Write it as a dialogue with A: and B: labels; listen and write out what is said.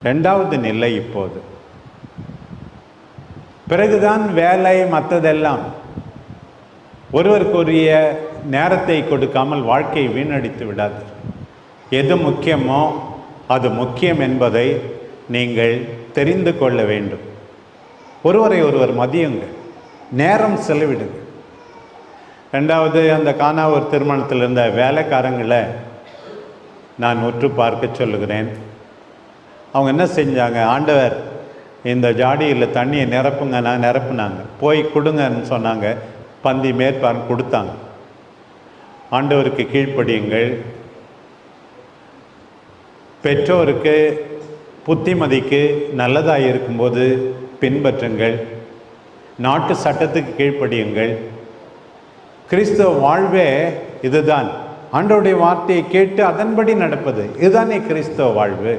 A: ரெண்டாவது நிலை இப்போது. பிறகுதான் வேலை, மற்றதெல்லாம். ஒருவருக்குரிய நேரத்தை கொடுக்காமல் வாழ்க்கையை வீணடித்து விடாது. எது முக்கியமோ அது முக்கியம் என்பதை நீங்கள் தெரிந்து கொள்ள வேண்டும். ஒருவரை ஒருவர் மதியுங்க, நேரம் செலவிடுங்க. ரெண்டாவது, அந்த கானாவூர் திருமணத்தில் இருந்த வேலைக்காரங்களை நான் உற்று பார்க்க சொல்லுகிறேன். அவங்க என்ன செஞ்சாங்க? ஆண்டவர் இந்த ஜாடியில் தண்ணியை நிரப்புங்க, நான் நிரப்புனாங்க. போய் கொடுங்கன்னு சொன்னாங்க. பந்தி மேற்பார்வை கொடுத்தாங்க. ஆண்டவருக்கு கீழ்ப்படியுங்கள். பெற்றோருக்கு புத்திமதிக்கு நல்லதாக இருக்கும்போது பின்பற்றுங்கள். நாட்டு சட்டத்துக்கு கீழ்ப்படியுங்கள். கிறிஸ்தவ வாழ்வே இதுதான். ஆண்டவருடைய வார்த்தையை கேட்டு அதன்படி நடப்பது, இதுதானே கிறிஸ்தவ வாழ்வு.